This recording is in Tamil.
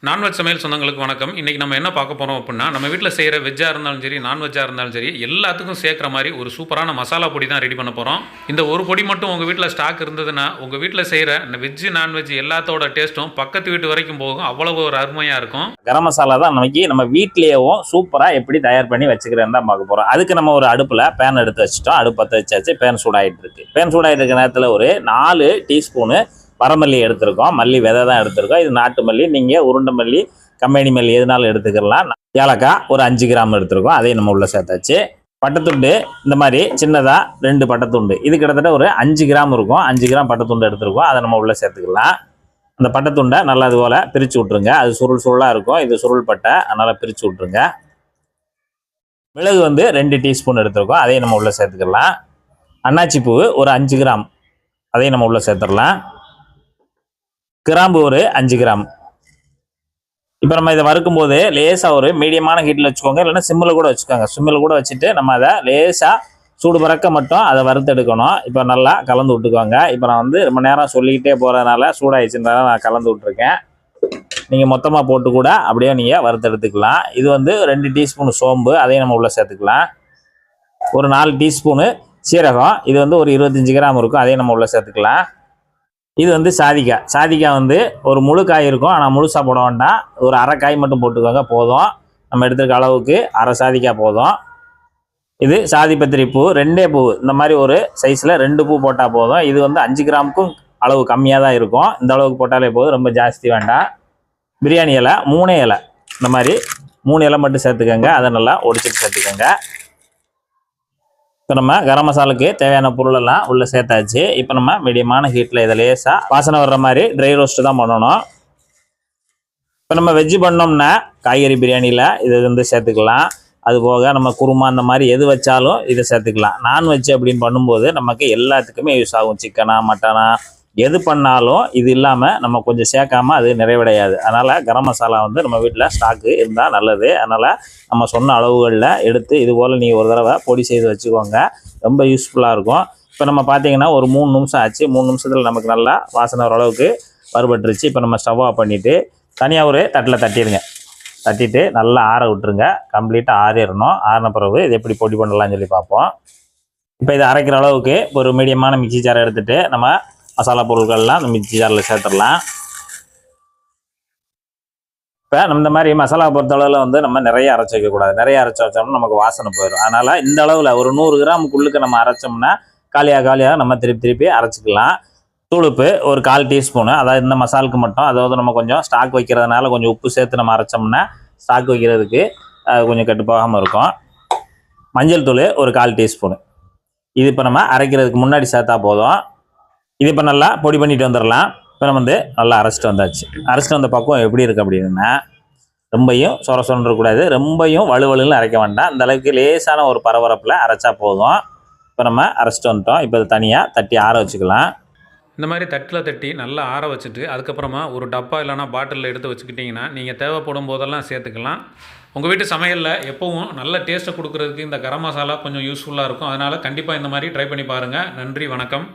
நான்வெஜ் சமையல் சொந்தங்களுக்கு வணக்கம். இன்றைக்கி நம்ம என்ன பார்க்க போகிறோம் அப்படின்னா, நம்ம வீட்டில் செய்கிற வெஜ்ஜாக இருந்தாலும் சரி, நான்வெஜ்ஜாக இருந்தாலும் சரி, எல்லாத்துக்கும் சேர்க்குற மாதிரி ஒரு சூப்பரான மசாலா பொடி தான் ரெடி பண்ண போகிறோம். இந்த ஒரு பொடி மட்டும் உங்கள் வீட்டில் ஸ்டாக் இருந்ததுன்னா, உங்கள் வீட்டில் செய்கிற வெஜ்ஜு நான்வெஜ் எல்லாத்தோட டேஸ்ட்டும் பக்கத்து வீட்டு வரைக்கும் போகும். அவ்வளவு ஒரு அருமையாக இருக்கும். கரம் மசாலா தான் நம்ம வீட்லேயும் சூப்பராக எப்படி தயார் பண்ணி வச்சுக்கிறேன்னு தான் பார்க்க போகிறோம். அதுக்கு நம்ம ஒரு அடுப்பில் பேன் எடுத்து வச்சுட்டோம். அடுப்பு பற்ற வச்சாச்சு. பேன் சூடாகிட்டு இருக்கு. பேன் சூடாகிட்டு இருக்க நேரத்தில் ஒரு 4 டீஸ்பூனு வரமல்லி எடுத்திருக்கோம். மல்லி விதை தான் எடுத்திருக்கோம். இது நாட்டு மல்லி. நீங்கள் உருண்டை மல்லி, கம்பெனி மல்லி எதுனாலும் எடுத்துக்கலாம். ஏலக்காய் ஒரு 5 கிராம் எடுத்திருக்கோம். அதையும் நம்ம உள்ளே சேர்த்தாச்சு. பட்டைத்துண்டு இந்த மாதிரி சின்னதாக 2 பட்டைத்துண்டு, இது கிட்டத்தட்ட ஒரு 5 கிராம் இருக்கும். 5 கிராம் பட்டைத்துண்டு எடுத்திருக்கோம். அதை நம்ம உள்ளே சேர்த்துக்கலாம். அந்த பட்டைத்துண்டை நல்லா அது போல் பிரித்து விட்ருங்க. அது சுருளாக இருக்கும். இது சுருள் பட்டை, அதனால் பிரித்து விட்ருங்க. மிளகு 2 டீஸ்பூன் எடுத்திருக்கோம். அதையும் நம்ம உள்ளே சேர்த்துக்கலாம். அன்னாச்சி பூ ஒரு 5 கிராம், அதையும் நம்ம உள்ளே சேர்த்துடலாம். கிராம்பு ஒரு 5 கிராம். இப்போ நம்ம இதை வறுக்கும் போது லேசாக ஒரு மீடியமான ஹீட்டில் வச்சுக்கோங்க, இல்லைன்னா சிம்மில் கூட வச்சுக்கோங்க. சிம்மில் கூட வச்சுட்டு நம்ம அதை லேசாக சூடு பறக்க மட்டும் அதை வறுத்தெடுக்கணும். இப்போ நல்லா கலந்து விட்டுக்கோங்க. இப்போ நான் ரொம்ப நேரம் சொல்லிக்கிட்டே போகிறதுனால சூடாகிடுச்சுன்றதால நான் கலந்து விட்ருக்கேன். நீங்கள் மொத்தமாக போட்டு கூட அப்படியே நீங்கள் வறுத்தெடுத்துக்கலாம். இது 2 டீஸ்பூன் சோம்பு, அதையும் நம்ம உள்ளே சேர்த்துக்கலாம். ஒரு 4 டீஸ்பூனு சீரகம், இது ஒரு 25 கிராம் இருக்கும். அதையும் நம்ம உள்ளே சேர்த்துக்கலாம். இது சாதிக்காய் ஒரு முழு காய் இருக்கும். ஆனால் முழுசாக போட வேண்டாம். ஒரு அரை காய் மட்டும் போட்டுக்கோங்க போதும். நம்ம எடுத்துருக்க அளவுக்கு அரை சாதிக்காய் போதும். இது சாதிப்பத்திரி பூ, 2 பூ, இந்த மாதிரி ஒரு சைஸில் 2 பூ போட்டால் போதும். இது 5 கிராமுக்கும் அளவு கம்மியாக தான் இருக்கும். இந்த அளவுக்கு போட்டாலே போதும், ரொம்ப ஜாஸ்தி வேண்டாம். பிரியாணி இலை 3 இலை, இந்த மாதிரி 3 இலை மட்டும் சேர்த்துக்கோங்க. அதை நல்லா ஒடிச்சிட்டு சேர்த்துக்கோங்க. இப்போ நம்ம கரம் மசாலுக்கு தேவையான பொருளெல்லாம் உள்ளே சேர்த்தாச்சு. இப்போ நம்ம மீடியமான ஹீட்டில் இதை லேசாக வாசனை வர்ற மாதிரி ட்ரை ரோஸ்ட்டு தான் பண்ணணும். இப்போ நம்ம வெஜ்ஜு பண்ணோம்னா காய்கறி பிரியாணியில் இது சேர்த்துக்கலாம். அதுபோக நம்ம குருமா அந்த மாதிரி எது வச்சாலும் இதை சேர்த்துக்கலாம். நான்வெஜ் அப்படின்னு பண்ணும்போது நமக்கு எல்லாத்துக்குமே யூஸ் ஆகும். சிக்கனா மட்டனா எது பண்ணாலும் இது இல்லாமல் நம்ம கொஞ்சம் சேர்க்காமல் அது நிறைவடையாது. அதனால் கரம் மசாலா நம்ம வீட்டில் ஸ்டாக்கு இருந்தால் நல்லது. அதனால் நம்ம சொன்ன அளவுகளில் எடுத்து இது போல் நீங்கள் ஒரு தடவை பொடி செய்து வச்சுக்கோங்க. ரொம்ப யூஸ்ஃபுல்லாக இருக்கும். இப்போ நம்ம பார்த்தீங்கன்னா ஒரு 3 நிமிஷம் ஆச்சு. 3 நிமிஷத்தில் நமக்கு நல்லா வாசனை வர அளவுக்கு வறுபட்டுருச்சு. இப்போ நம்ம ஸ்டவ் ஆஃப் பண்ணிவிட்டு தனியாக ஒரு தட்டில் தட்டிடுங்க. தட்டிட்டு நல்லா ஆற விட்டுருங்க. கம்ப்ளீட்டாக ஆறிடணும். ஆறின பிறகு இது எப்படி பொடி பண்ணலாம்னு சொல்லி பார்ப்போம். இப்போ இதை அரைக்கிற அளவுக்கு ஒரு மீடியமான மிக்சி ஜாரை எடுத்துகிட்டு நம்ம மசாலா பொருட்கள்லாம் அந்த மிக்சி ஜாரில் சேர்த்துடலாம். இப்போ நம்ம இந்த மாதிரி மசாலா பொறுத்தளவில் நம்ம நிறைய அரைச்சி வைக்கக்கூடாது. நிறைய அரைச்சி வச்சோம்னா நமக்கு வாசனை போயிடும். அதனால் இந்த அளவில் ஒரு 100 கிராமுக்குள்ளுக்கு நம்ம அரைச்சோம்னா காலியாக நம்ம திருப்பி அரைச்சிக்கலாம். தூளுப்பு ஒரு 1/4 டீஸ்பூனு, அதாவது இந்த மசாலுக்கு மட்டும். அதாவது நம்ம கொஞ்சம் ஸ்டாக் வைக்கிறதுனால கொஞ்சம் உப்பு சேர்த்து நம்ம அரைச்சோம்னா ஸ்டாக் வைக்கிறதுக்கு கொஞ்சம் கெட்டு போகாமல் இருக்கும். மஞ்சள் தூள் ஒரு 1/4 டீஸ்பூனு. இது இப்போ நம்ம அரைக்கிறதுக்கு முன்னாடி சேர்த்தா போதும். இது இப்போ நல்லா பொடி பண்ணிட்டு வந்துடலாம். இப்போ நம்ம நல்லா அரைச்சிட்டு வந்தாச்சு. அரைச்சிட்டு வந்த பக்கம் எப்படி இருக்குது அப்படின்னா, ரொம்பையும் சொரன்னு இருக்கக்கூடாது, ரொம்பையும் வலுவலுன்னு அரைக்க வேண்டாம். இந்த அளவுக்கு லேசான ஒரு பரபரப்பில் அரைச்சா போதும். இப்போ நம்ம அரைச்சிட்டு வந்துட்டோம். இப்போ தனியாக தட்டி ஆற வச்சுக்கலாம். இந்த மாதிரி தட்டில் தட்டி நல்லா ஆற வச்சுட்டு அதுக்கப்புறமா ஒரு டப்பா இல்லைனா பாட்டிலில் எடுத்து வச்சுக்கிட்டிங்கன்னா நீங்கள் தேவைப்படும் போதெல்லாம் சேர்த்துக்கலாம். உங்கள் வீட்டு சமையலில் எப்போவும் நல்ல டேஸ்ட்டை கொடுக்குறதுக்கு இந்த கரம் மசாலா கொஞ்சம் யூஸ்ஃபுல்லாக இருக்கும். அதனால் கண்டிப்பாக இந்த மாதிரி ட்ரை பண்ணி பாருங்கள். நன்றி, வணக்கம்.